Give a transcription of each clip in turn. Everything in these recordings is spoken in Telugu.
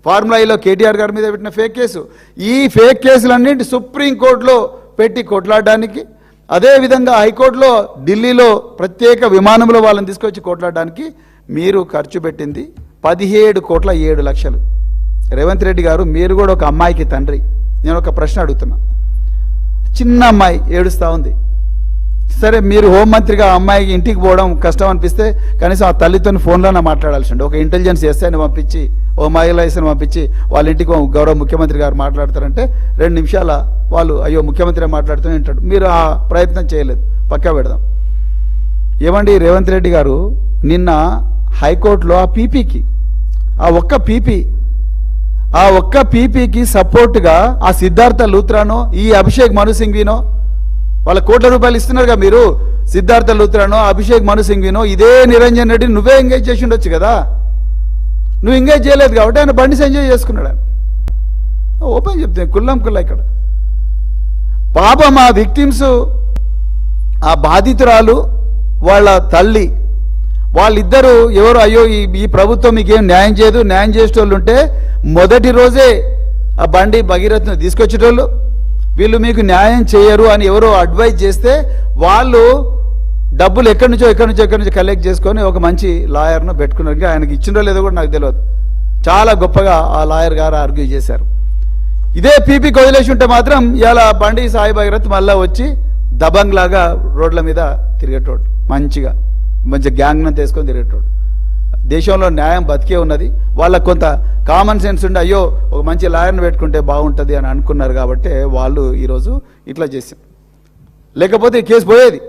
ఫార్ములా కేటీఆర్ గారి మీద పెట్టిన ఫేక్ కేసు, ఈ ఫేక్ కేసులన్నింటి సుప్రీంకోర్టులో పెట్టి కొట్లాడడానికి, అదేవిధంగా హైకోర్టులో ఢిల్లీలో ప్రత్యేక విమానంలో వాళ్ళని తీసుకొచ్చి కొట్లాడడానికి మీరు ఖర్చు పెట్టింది 17,07,00,000. రేవంత్ రెడ్డి గారు, మీరు కూడా ఒక అమ్మాయికి తండ్రి. నేను ఒక ప్రశ్న అడుగుతున్నా. చిన్న అమ్మాయి ఏడుస్తూ ఉంది. సరే, మీరు హోంమంత్రిగా అమ్మాయికి ఇంటికి పోవడం కష్టం అనిపిస్తే కనీసం ఆ తల్లితో ఫోన్లోనే మాట్లాడాల్సి ఉండే. ఒక ఇంటెలిజెన్స్ ఎస్ఐని పంపించి, ఓ మహిళా ఎస్ఐని పంపించి వాళ్ళ ఇంటికి గౌరవ ముఖ్యమంత్రి గారు మాట్లాడతారంటే 2 నిమిషాల వాళ్ళు అయ్యో ముఖ్యమంత్రి మాట్లాడుతూనే ఉంటాడు. మీరు ఆ ప్రయత్నం చేయలేదు. పక్కా పెడదాం. ఏమండి రేవంత్ రెడ్డి గారు, నిన్న హైకోర్టులో ఆ పీపీకి ఆ ఒక్క పీపీకి సపోర్ట్గా ఆ సిద్ధార్థ లూత్రానో ఈ అభిషేక్ మను సింఘ్వీనో వాళ్ళ కోట్ల రూపాయలు ఇస్తున్నారుగా మీరు. సిద్ధార్థ లూత్రానో అభిషేక్ మను సింఘ్వీనో ఇదే నిరంజన్ రెడ్డిని నువ్వే ఎంగేజ్ చేసి ఉండొచ్చు కదా. నువ్వు ఎంగేజ్ చేయలేదు కాబట్టి ఆయన బండి ఎంజాయ్ చేసుకున్నాడు. ఓపెన్ చెప్తాను, కుల్లం కుల్లా ఇక్కడ. పాపం ఆ విక్టిమ్స్, ఆ బాధితురాలు వాళ్ళ తల్లి, వాళ్ళిద్దరూ ఎవరు అయ్యో ఈ ప్రభుత్వం మీకేం న్యాయం చేయదు, న్యాయం చేసేటోళ్ళు ఉంటే మొదటి రోజే ఆ బండి భగీరథను తీసుకొచ్చేటోళ్ళు, వీళ్ళు మీకు న్యాయం చేయరు అని ఎవరో అడ్వైజ్ చేస్తే వాళ్ళు డబ్బులు ఎక్కడి నుంచో కలెక్ట్ చేసుకొని ఒక మంచి లాయర్ను పెట్టుకున్నారు. ఆయనకి ఇచ్చిందో లేదో కూడా నాకు తెలియదు. చాలా గొప్పగా ఆ లాయర్ గారు ఆర్గ్యూ చేశారు. ఇదే పీపీకి వదిలేసి ఉంటే మాత్రం ఇలా బండి సాయి భగీరథ్ మళ్ళా వచ్చి దబంగ్ లాగా రోడ్ల మీద తిరిగేటోడు, మంచిగా గ్యాంగ్ను తీసుకొని తిరిగేటోడు. దేశంలో న్యాయం బతికే ఉన్నది. వాళ్ళకు కొంత కామన్ సెన్స్ ఉండి అయ్యో ఒక మంచి లాయర్ని పెట్టుకుంటే బాగుంటుంది అని అనుకున్నారు కాబట్టి వాళ్ళు ఈరోజు ఇట్లా చేశారు. లేకపోతే ఈ కేసు పోయేది.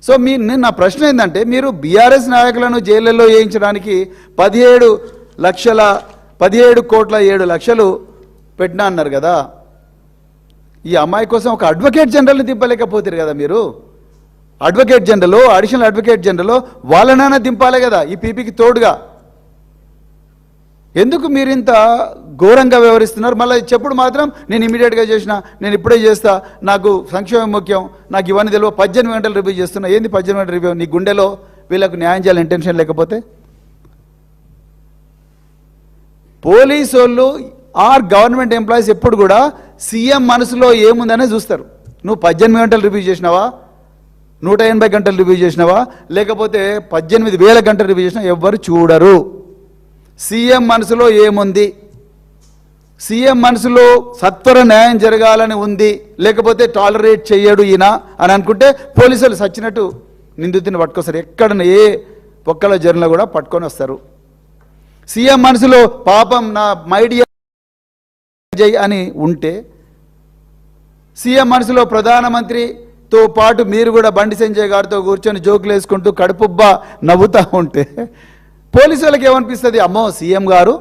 సో నా ప్రశ్న ఏంటంటే, మీరు బీఆర్ఎస్ నాయకులను జైళ్ళల్లో వేయించడానికి 17,07,00,000 పెట్టినా అన్నారు కదా. ఈ అమ్మాయి కోసం ఒక అడ్వకేట్ జనరల్ని దింపలేకపోతారు కదా మీరు. Advocate general, additional advocate general వాళ్ళనైనా దింపాలే కదా ఈ పీపీకి తోడుగా. ఎందుకు మీరు ఇంత ఘోరంగా వ్యవహరిస్తున్నారు? మళ్ళీ చెప్పుడు మాత్రం నేను ఇమీడియట్గా చేసిన, నేను ఇప్పుడే చేస్తా, నాకు సంక్షేమం ముఖ్యం, నాకు ఇవన్నీ తెలియదు, 18 గంటలు రివ్యూ చేస్తున్నా. ఏంది 18 గంటల రివ్యూ? నీ గుండెలో వీళ్ళకు న్యాయం చేయాలని ఇంటెన్షన్ లేకపోతే? పోలీసు వాళ్ళు ఆర్ గవర్నమెంట్ ఎంప్లాయీస్ ఎప్పుడు కూడా సీఎం మనసులో ఏముందనే చూస్తారు. నువ్వు 18 గంటలు రివ్యూ చేసినావా, 180 గంటలు రివ్యూ చేసినావా, లేకపోతే 18,000 గంటలు రివ్యూ చేసినా ఎవ్వరు చూడరు. సీఎం మనసులో ఏముంది, సీఎం మనసులో సత్వర న్యాయం జరగాలని ఉంది, లేకపోతే టాలరేట్ చేయడు ఈయన అని అనుకుంటే పోలీసులు సచ్చినట్టు నిందితుని పట్టుకొస్తారు. ఎక్కడ ఏ పొక్కల జర్నలో కూడా పట్టుకొని వస్తారు. సీఎం మనసులో పాపం నా మైడియా అని ఉంటే, సీఎం మనసులో ప్రధానమంత్రితో పాటు మీరు కూడా బండి సంజయ్ గారితో కూర్చొని జోకులు వేసుకుంటూ కడుపుబ్బా నవ్వుతూ ఉంటే పోలీసు వాళ్ళకి ఏమనిపిస్తుంది? అమ్మో సీఎం గారు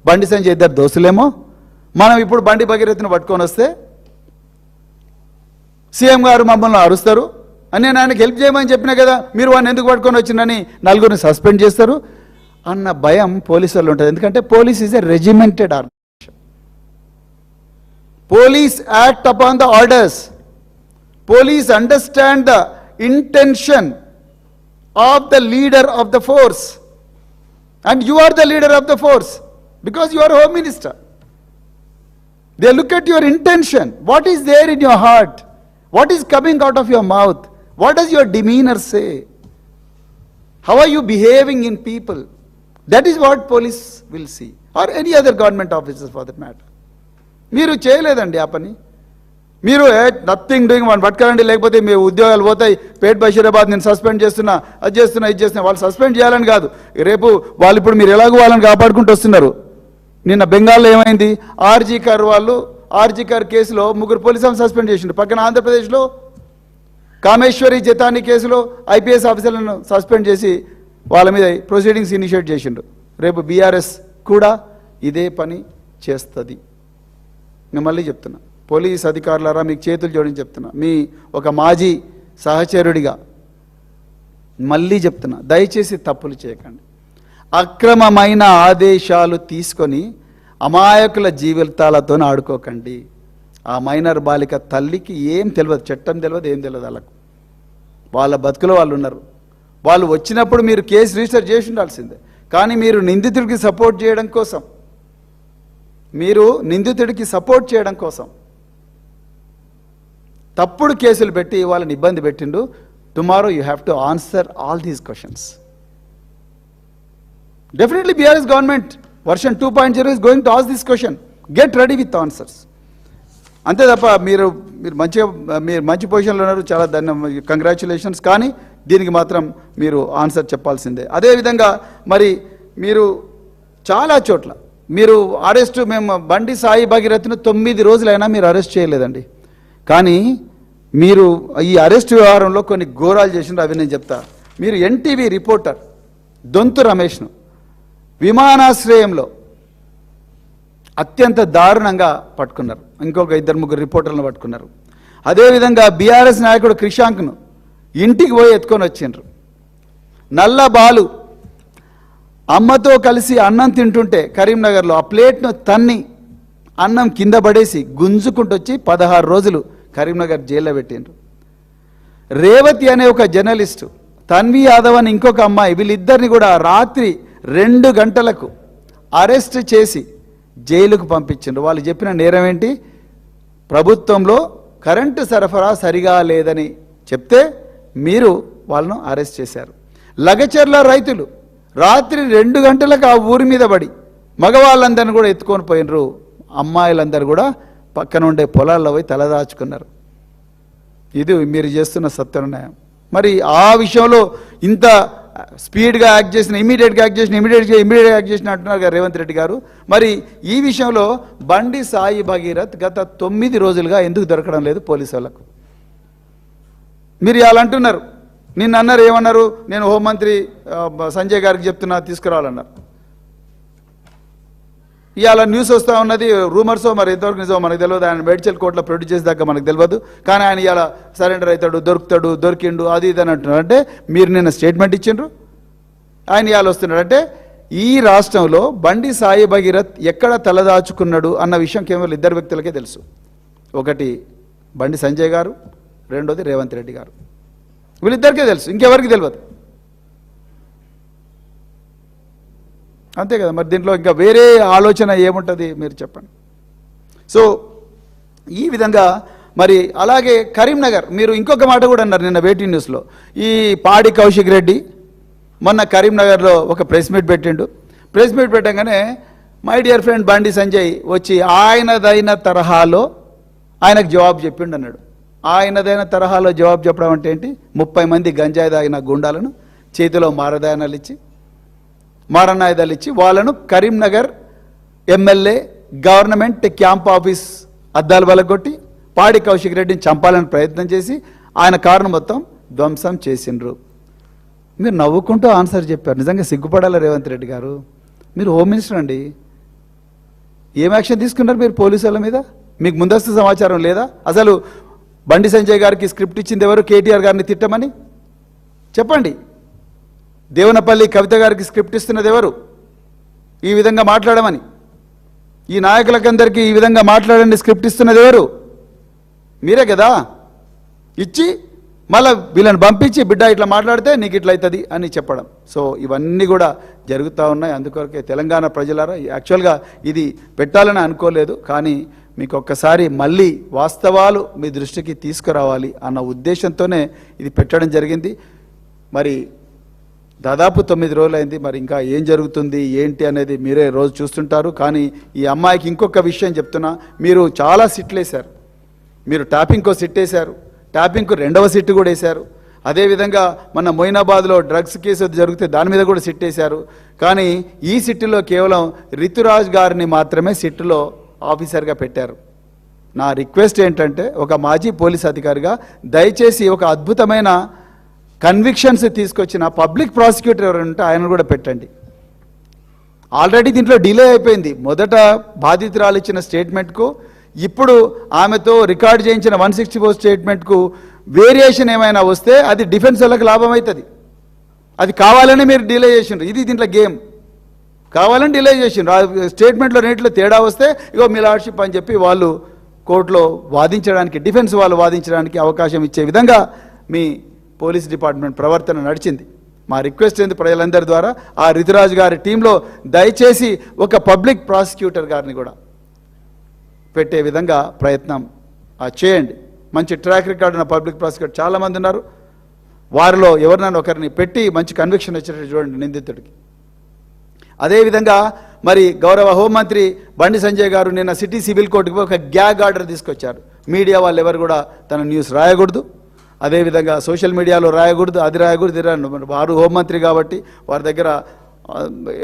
బండి సంజయ్ ఇద్దరు దోస్తులేమో, మనం ఇప్పుడు బండి భగీరథను పట్టుకొని వస్తే సీఎం గారు మమ్మల్ని అరుస్తారు అని నేను ఆయనకు హెల్ప్ చేయమని చెప్పినా కదా, మీరు వాడిని ఎందుకు పట్టుకొని వచ్చిందని నలుగురిని సస్పెండ్ చేస్తారు అన్న భయం పోలీసు వాళ్ళు ఉంటుంది. ఎందుకంటే police is a regimented organisation. Police act upon the orders. Police understand the intention of the leader of the force. And you are the leader of the force because you are Home Minister. They look at your intention. What is there in your heart? What is coming out of your mouth? What does your demeanor say? How are you behaving in people? That is what police will see, or any other government officers for that matter. మీరు చేయలేదండి ఆ పని. మీరు నథింగ్ డూయింగ్ వన్ పట్టుకోరండి, లేకపోతే మీ ఉద్యోగాలు పోతాయి, పేట్ బషీరాబాద్ నేను సస్పెండ్ చేస్తున్నా, అది చేస్తున్నా, ఇది చేస్తున్నా. వాళ్ళు సస్పెండ్ చేయాలని కాదు, రేపు వాళ్ళు ఇప్పుడు మీరు ఎలాగో వాళ్ళని కాపాడుకుంటూ వస్తున్నారు. నిన్న బెంగాల్లో ఏమైంది, ఆర్జీ కార్ కేసులో 3 పోలీసులను సస్పెండ్ చేసిండు. పక్కన ఆంధ్రప్రదేశ్లో కామేశ్వరి జతాని కేసులో ఐపీఎస్ ఆఫీసర్లను సస్పెండ్ చేసి వాళ్ళ మీద ప్రొసీడింగ్స్ ఇనిషియేట్ చేసిండు. రేపు బీఆర్ఎస్ కూడా ఇదే పని చేస్తుంది. నేను మళ్ళీ చెప్తున్నా, పోలీస్ అధికారులారా మీకు చేతులు జోడించి చెప్తున్నా, మీ ఒక మాజీ సహచరుడిగా మళ్ళీ చెప్తున్నా, దయచేసి తప్పులు చేయకండి. అక్రమమైన ఆదేశాలు తీసుకొని అమాయకుల జీవితాలతో ఆడుకోకండి. ఆ మైనర్ బాలిక తల్లికి ఏం తెలియదు, చట్టం తెలియదు, ఏం తెలియదు. వాళ్ళకు వాళ్ళ బతుకులో వాళ్ళు ఉన్నారు. వాళ్ళు వచ్చినప్పుడు మీరు కేసు రిజిస్టర్ చేసి ఉండాల్సిందే. కానీ మీరు నిందితుడికి సపోర్ట్ చేయడం కోసం మీరు నిందితుడికి సపోర్ట్ చేయడం కోసం తప్పుడు కేసులు పెట్టి వాళ్ళని ఇబ్బంది పెట్టిండు. Tomorrow you have to answer all these questions. Definitely BRS government version 2.0 is going to ask this question. Get ready with answers. అంతే తప్ప మీరు మంచి పొజిషన్లో ఉన్నారు, చాలా కంగ్రాచులేషన్స్. కానీ దీనికి మాత్రం మీరు ఆన్సర్ చెప్పాల్సిందే. అదేవిధంగా మరి మీరు చాలా చోట్ల మీరు అరెస్టు, మేము బండి సాయి భగీరథ్ను 9 రోజులైనా మీరు అరెస్ట్ చేయలేదండి. కానీ మీరు ఈ అరెస్ట్ వ్యవహారంలో కొన్ని ఘోరాలు చేసినారు, అవి నేను చెప్తా. మీరు ఎన్టీవీ రిపోర్టర్ దొంతు రమేష్ను విమానాశ్రయంలో అత్యంత దారుణంగా పట్టుకున్నారు. ఇంకొక 2-3 రిపోర్టర్లను పట్టుకున్నారు. అదేవిధంగా బీఆర్ఎస్ నాయకుడు క్రిషాంక్ను ఇంటికి పోయి ఎత్తుకొని వచ్చిండ్రు. నల్ల బాలు అమ్మతో కలిసి అన్నం తింటుంటే కరీంనగర్లో ఆ ప్లేట్ను తన్ని అన్నం కింద పడేసి గుంజుకుంటూ వచ్చి 16 రోజులు కరీంనగర్ జైల్లో పెట్టిండ్రు. రేవతి అనే ఒక జర్నలిస్టు, తన్వి యాదవ్ అని ఇంకొక అమ్మాయి, వీళ్ళిద్దరిని కూడా రాత్రి 2 గంటలకు అరెస్ట్ చేసి జైలుకు పంపించిండ్రు. వాళ్ళు చెప్పిన నేరం ఏంటి? ప్రభుత్వంలో కరెంటు సరఫరా సరిగా లేదని చెప్తే మీరు వాళ్ళను అరెస్ట్ చేశారు. లగచర్ల రైతులు రాత్రి 2 గంటలకు ఆ ఊరి మీద పడి మగవాళ్ళందరినీ కూడా ఎత్తుకొని పోయినరు. అమ్మాయిలందరూ కూడా పక్కన ఉండే పొలాల్లో పోయి తలదాచుకున్నారు. ఇది మీరు చేస్తున్న సత్యన్యాయం. మరి ఆ విషయంలో ఇంత స్పీడ్గా యాక్ట్ చేసిన, ఇమీడియట్గా యాక్ట్ చేసిన అంటున్నారు కదా రేవంత్ రెడ్డి గారు. మరి ఈ విషయంలో బండి సాయి భగీరథ్ గత 9 రోజులుగా ఎందుకు దొరకడం లేదు పోలీసు వాళ్ళకు? మీరు ఇలా అంటున్నారు. నిన్న అన్నారు, ఏమన్నారు? నేను హోంమంత్రి సంజయ్ గారికి చెప్తున్నా తీసుకురావాలన్నారు. ఇవాళ న్యూస్ వస్తూ ఉన్నది, రూమర్సో మరి ఎంతవరకు నిజమో మనకు తెలియదు. ఆయన మేడ్చల్ కోర్టులో ప్రొడ్యూస్ చేసేదాకా మనకు తెలియదు. కానీ ఆయన ఇవాళ సరెండర్ అవుతాడు, దొరికిండు, అది ఇది అని అంటున్నారు. అంటే మీరు నిన్న స్టేట్మెంట్ ఇచ్చిండ్రు, ఆయన ఇవాళ వస్తున్నాడు. అంటే ఈ రాష్ట్రంలో బండి సాయి భగీరథ్ ఎక్కడ తలదాచుకున్నాడు అన్న విషయం కేవలం 2 వ్యక్తులకే తెలుసు. ఒకటి బండి సంజయ్ గారు, రెండోది రేవంత్ రెడ్డి గారు. వీళ్ళిద్దరికే తెలుసు, ఇంకెవరికి తెలియదు. అంతే కదా. మరి దీంట్లో ఇంకా వేరే ఆలోచన ఏముంటుంది మీరు చెప్పండి. సో ఈ విధంగా మరి అలాగే కరీంనగర్, మీరు ఇంకొక మాట కూడా అన్నారు నిన్న వేటింగ్ న్యూస్లో. ఈ పాడి కౌశిక్ రెడ్డి మొన్న కరీంనగర్లో ఒక ప్రెస్ మీట్ పెట్టిండు. ప్రెస్ మీట్ పెట్టగానే my dear friend Bandi Sanjay వచ్చి ఆయనదైన తరహాలో ఆయనకు జవాబు చెప్పిండు అన్నాడు. ఆయనదైన తరహాలో జవాబు చెప్పడం అంటే ఏంటి? 30 మంది గంజాయి తాగిన గుండాలను చేతిలో మారణాయుధాలు ఇచ్చి వాళ్ళను Karimnagar MLA government camp office అద్దాలు వలగొట్టి పాడి కౌశిక్ రెడ్డిని చంపాలని ప్రయత్నం చేసి ఆయన కారును మొత్తం ధ్వంసం చేసిండ్రు. మీరు నవ్వుకుంటూ ఆన్సర్ చెప్పారు. నిజంగా సిగ్గుపడాలి రేవంత్ రెడ్డి గారు. మీరు హోమ్ మినిస్టర్ అండి. ఏం యాక్షన్ తీసుకున్నారు మీరు పోలీసుల మీద? మీకు ముందస్తు సమాచారం లేదా? అసలు బండి సంజయ్ గారికి స్క్రిప్ట్ ఇచ్చింది ఎవరు? కేటీఆర్ గారిని తిట్టమని చెప్పండి. దేవనపల్లి కవిత గారికి స్క్రిప్ట్ ఇస్తున్నది ఎవరు? ఈ విధంగా మాట్లాడమని. ఈ నాయకులకందరికీ ఈ విధంగా మాట్లాడండి స్క్రిప్ట్ ఇస్తున్నది ఎవరు? మీరే కదా. ఇచ్చి మళ్ళీ వీళ్ళని పంపించి బిడ్డ ఇట్లా మాట్లాడితే నీకు ఇట్లా అవుతుంది అని చెప్పడం. సో ఇవన్నీ కూడా జరుగుతూ ఉన్నాయి. అందుకొరకే తెలంగాణ ప్రజలారా, యాక్చువల్గా ఇది పెట్టాలని అనుకోలేదు, కానీ మీకు ఒక్కసారి మళ్ళీ వాస్తవాలు మీ దృష్టికి తీసుకురావాలి అన్న ఉద్దేశంతోనే ఇది పెట్టడం జరిగింది. మరి దాదాపు 9 రోజులైంది. మరి ఇంకా ఏం జరుగుతుంది ఏంటి అనేది మీరే రోజు చూస్తుంటారు. కానీ ఈ అమ్మాయికి ఇంకొక విషయం చెప్తున్నా. మీరు చాలా సిట్లు వేశారు. మీరు ట్యాపింగ్కో సిట్ వేశారు, ట్యాపింగ్కు 2వ సిట్టు కూడా వేశారు. అదేవిధంగా మన మొయినాబాద్లో డ్రగ్స్ కేసు జరిగితే దాని మీద కూడా సిట్ వేశారు. కానీ ఈ సిట్టులో కేవలం రితురాజ్ గారిని మాత్రమే సిట్టులో ఆఫీసర్గా పెట్టారు. నా రిక్వెస్ట్ ఏంటంటే, ఒక మాజీ పోలీస్ అధికారిగా దయచేసి ఒక అద్భుతమైన కన్విక్షన్స్ తీసుకొచ్చిన పబ్లిక్ ప్రాసిక్యూటర్ ఎవరు ఉంటే ఆయన కూడా పెట్టండి. ఆల్రెడీ దీంట్లో డిలే అయిపోయింది. మొదట బాధితురాలు ఇచ్చిన స్టేట్మెంట్కు, ఇప్పుడు ఆమెతో రికార్డ్ చేయించిన 164 స్టేట్మెంట్కు వేరియేషన్ ఏమైనా వస్తే అది డిఫెన్స్ వాళ్ళకి లాభం అవుతుంది. అది కావాలని మీరు డిలే చేసిండ్రు. ఇది దీంట్లో గేమ్. కావాలని డిలే చేసిండ్రు. స్టేట్మెంట్లో రేట్లో తేడా వస్తే ఇగో మీ లార్డ్షిప్ అని చెప్పి వాళ్ళు కోర్టులో వాదించడానికి, డిఫెన్స్ వాళ్ళు వాదించడానికి అవకాశం ఇచ్చే విధంగా మీ పోలీస్ డిపార్ట్మెంట్ ప్రవర్తన నడిచింది. మా రిక్వెస్ట్ ఏంది ప్రజలందరి ద్వారా, ఆ రితురాజు గారి టీంలో దయచేసి ఒక పబ్లిక్ ప్రాసిక్యూటర్ గారిని కూడా పెట్టే విధంగా ప్రయత్నం చేయండి. మంచి ట్రాక్ రికార్డ్ ఉన్న పబ్లిక్ ప్రాసిక్యూటర్ చాలామంది ఉన్నారు. వారిలో ఎవరినైనా ఒకరిని పెట్టి మంచి కన్విక్షన్ వచ్చేటట్టు చూడండి నిందితుడికి. అదేవిధంగా మరి గౌరవ హోంమంత్రి బండి సంజయ్ గారు నిన్న సిటీ సివిల్ కోర్టుకు ఒక గ్యాగ్ ఆర్డర్ తీసుకొచ్చారు. మీడియా వాళ్ళు ఎవరు కూడా తన న్యూస్ రాయకూడదు, అదేవిధంగా సోషల్ మీడియాలో రాయకూడదు, అది రాయకూడదు, వారు హోంమంత్రి కాబట్టి వారి దగ్గర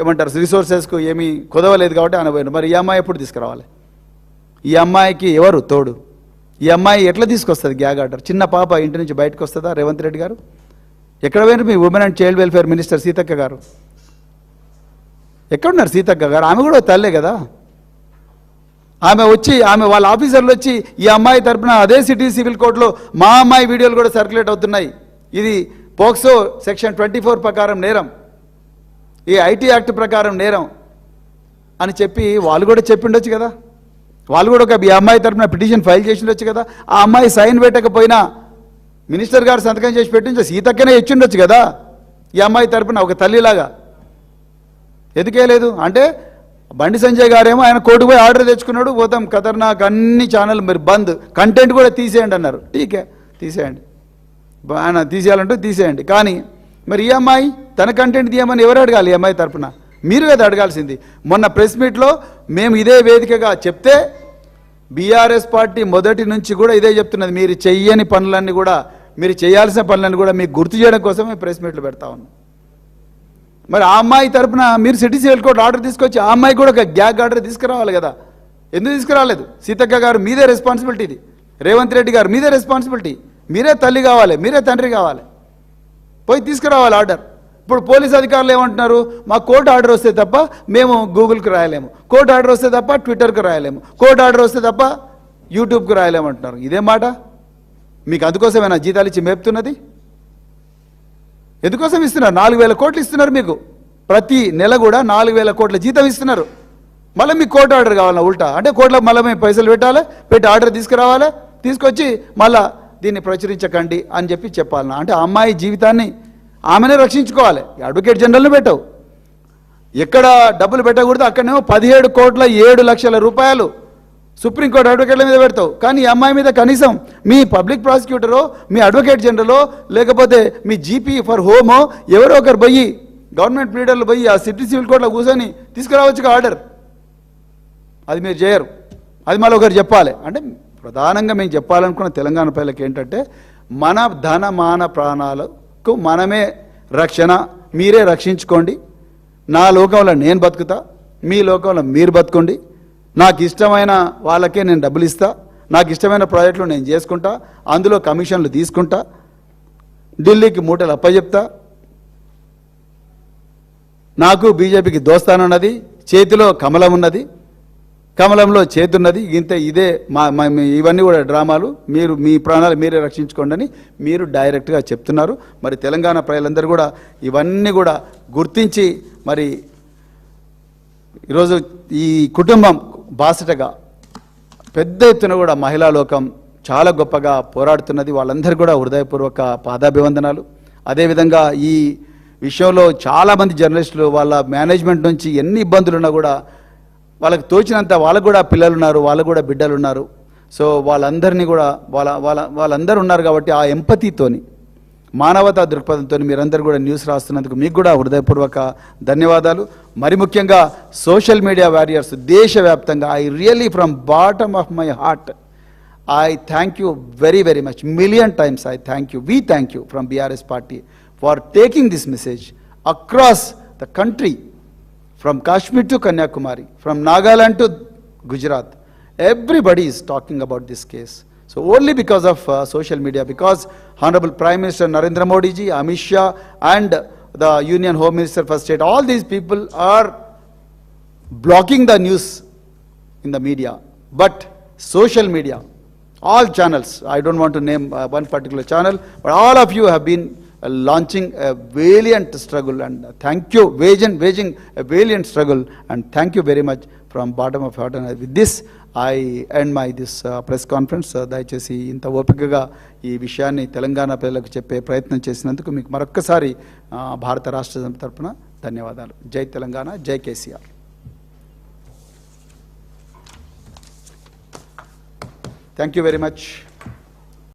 ఏమంటారు రిసోర్సెస్కు ఏమీ కుదవలేదు కాబట్టి ఆయన పోయినారు. మరి ఈ అమ్మాయి ఎప్పుడు తీసుకురావాలి? ఈ అమ్మాయికి ఎవరు తోడు? ఈ అమ్మాయి ఎట్లా తీసుకొస్తుంది గ్యాగ్ ఆర్డర్? చిన్న పాప ఇంటి నుంచి బయటకు వస్తుందా? రేవంత్ రెడ్డి గారు ఎక్కడ పోయినారు? మీ women and child welfare minister Seethakka గారు ఎక్కడున్నారు? సీతక్క గారు ఆమె కూడా తల్లే కదా. ఆమె వాళ్ళ ఆఫీసర్లు వచ్చి ఈ అమ్మాయి తరపున అదే సిటీ సివిల్ కోర్టులో మా అమ్మాయి వీడియోలు కూడా సర్క్యులేట్ అవుతున్నాయి, ఇది పోక్సో సెక్షన్ 24 ప్రకారం నేరం, ఈ ఐటీ యాక్ట్ ప్రకారం నేరం అని చెప్పి వాళ్ళు కూడా చెప్పిండొచ్చు కదా. వాళ్ళు కూడా ఒక ఈ అమ్మాయి తరపున పిటిషన్ ఫైల్ చేసి ఉండొచ్చు కదా. ఆ అమ్మాయి సైన్ పెట్టకపోయినా మినిస్టర్ గారు సంతకం చేసి పెట్టించో సీతక్కనే ఇచ్చిండొచ్చు కదా ఈ అమ్మాయి తరపున ఒక తల్లిలాగా. ఎందుకే లేదు అంటే బండి సంజయ్ గారేమో ఆయన కోర్టుకు పోయి ఆర్డర్ తెచ్చుకున్నాడు, పోతాం ఖతర్నాక్ అన్ని ఛానల్ మరి బంద్, కంటెంట్ కూడా తీసేయండి అన్నారు. ఠీకే తీసేయండి, ఆయన తీసేయాలంటూ తీసేయండి. కానీ మరి ఈ అమ్మాయి తన కంటెంట్ తీయమని ఎవరు అడగాలి? ఈ అమ్మాయి తరపున మీరు కదా అడగాల్సింది. మొన్న ప్రెస్ మీట్లో మేము ఇదే వేదికగా చెప్తే బీఆర్ఎస్ పార్టీ మొదటి నుంచి కూడా ఇదే చెప్తున్నది, మీరు చెయ్యని పనులన్నీ కూడా, మీరు చేయాల్సిన పనులన్నీ కూడా మీకు గుర్తు చేయడం కోసమే ప్రెస్ మీట్లు పెడతా ఉన్నాం. మరి ఆ అమ్మాయి తరపున మీరు సిటీ సివిల్ కోర్టు ఆర్డర్ తీసుకొచ్చి ఆ అమ్మాయి కూడా ఒక గ్యాగ్ ఆర్డర్ తీసుకురావాలి కదా. ఎందుకు తీసుకురాలేదు? సీతక్క గారు మీదే రెస్పాన్సిబిలిటీ, ఇది రేవంత్ రెడ్డి గారు మీదే రెస్పాన్సిబిలిటీ, మీరే తల్లి కావాలి, మీరే తండ్రి కావాలి, పోయి తీసుకురావాలి ఆర్డర్. ఇప్పుడు పోలీస్ అధికారులు ఏమంటున్నారు? మాకు కోర్టు ఆర్డర్ వస్తే తప్ప మేము గూగుల్కి రాయలేము, కోర్టు ఆర్డర్ వస్తే తప్ప ట్విట్టర్కి రాయలేము, కోర్టు ఆర్డర్ వస్తే తప్ప యూట్యూబ్కి రాయలేము అంటున్నారు. ఇదే మాట మీకు అందుకోసమేనా జీతాలు ఇచ్చి మేపుతున్నది? ఎందుకోసం ఇస్తున్నారు? 4,000 కోట్లు ఇస్తున్నారు మీకు, ప్రతి నెల కూడా 4,000 కోట్ల జీతం ఇస్తున్నారు. మళ్ళీ మీకు కోర్టు ఆర్డర్ కావాలన్నా ఉల్టా? అంటే కోర్టులో మళ్ళీ మేము పైసలు పెట్టాలి, పెట్టి ఆర్డర్ తీసుకురావాలి, తీసుకొచ్చి మళ్ళా దీన్ని ప్రచురించకండి అని చెప్పి చెప్పాలన్నా? అంటే ఆ అమ్మాయి జీవితాన్ని ఆమెనే రక్షించుకోవాలి. అడ్వకేట్ జనరల్ని పెట్టవు, ఎక్కడ డబ్బులు పెట్టకూడదు అక్కడనేమో 17 కోట్ల 7 లక్షల రూపాయలు సుప్రీంకోర్టు అడ్వకేట్ల మీద పెడతావు. కానీ ఈ అమ్మాయి మీద కనీసం మీ పబ్లిక్ ప్రాసిక్యూటరో, మీ అడ్వకేట్ జనరలో, లేకపోతే మీ జీపీ ఫర్ హోమో ఎవరో ఒకరు పోయి గవర్నమెంట్ లీడర్లు పోయి ఆ సిటీ సివిల్ కోర్టులో కూర్చొని తీసుకురావచ్చు ఆర్డర్. అది మీరు చేయరు, అది మళ్ళీ ఒకరు చెప్పాలి. అంటే ప్రధానంగా మేము చెప్పాలనుకున్న తెలంగాణ ప్రజలకు ఏంటంటే మన ధన మాన ప్రాణాలకు మనమే రక్షణ, మీరే రక్షించుకోండి. నా లోకంలో నేను బతుకుతా, మీ లోకంలో మీరు బతుకోండి. నాకు ఇష్టమైన వాళ్ళకే నేను డబ్బులు ఇస్తా, నాకు ఇష్టమైన ప్రాజెక్టులు నేను చేసుకుంటా, అందులో కమిషన్లు తీసుకుంటా, ఢిల్లీకి మూటలు అప్పచెప్తా. నాకు బీజేపీకి దోస్తానున్నది, చేతిలో కమలం ఉన్నది, కమలంలో చేతున్నది, ఇదే ఇవన్నీ కూడా డ్రామాలు, మీరు మీ ప్రాణాలు మీరే రక్షించుకోండి అని మీరు డైరెక్ట్గా చెప్తున్నారు. మరి తెలంగాణ ప్రజలందరూ కూడా ఇవన్నీ కూడా గుర్తించి మరి ఈరోజు ఈ కుటుంబం బాసటగా పెద్ద ఎత్తున కూడా మహిళా లోకం చాలా గొప్పగా పోరాడుతున్నది. వాళ్ళందరూ కూడా హృదయపూర్వక పాదాభివందనాలు. అదేవిధంగా ఈ విషయంలో చాలామంది జర్నలిస్టులు వాళ్ళ మేనేజ్మెంట్ నుంచి ఎన్ని ఇబ్బందులు ఉన్నా కూడా వాళ్ళకి తోచినంత, వాళ్ళకు కూడా పిల్లలు ఉన్నారు, వాళ్ళకు కూడా బిడ్డలు ఉన్నారు. సో వాళ్ళందరినీ కూడా వాళ్ళందరూ ఉన్నారు కాబట్టి ఆ ఎంపతితోని, మానవతా దృక్పథంతో మీరందరూ కూడా న్యూస్ రాస్తున్నందుకు మీకు కూడా హృదయపూర్వక ధన్యవాదాలు. మరి ముఖ్యంగా సోషల్ మీడియా వారియర్స్ దేశవ్యాప్తంగా I really from bottom of my heart I thank you very very much, million times I thank you, we thank you from BRS party for taking this message across the country, from Kashmir to Kanyakumari, from Nagaland to Gujarat. Everybody is talking about this case. So only because of social media, because Honorable Prime Minister Narendra Modi ji, Amit Shah and the Union Home Minister for State, all these people are blocking the news in the media. But social media, all channels, I don't want to name one particular channel, but all of you have been launching a valiant struggle, and thank you, waging a valiant struggle, and thank you very much from bottom of heart. And with this I end my this press conference. దయచేసి ఇంత ఓపికగా ఈ విషయాన్ని తెలంగాణ ప్రజలకు చెప్పే ప్రయత్నం చేసినందుకు మీకు మరొక్కసారి భారత రాష్ట్ర సమితి తరపున ధన్యవాదాలు. జై తెలంగాణ, జై KCR. Thank you very much.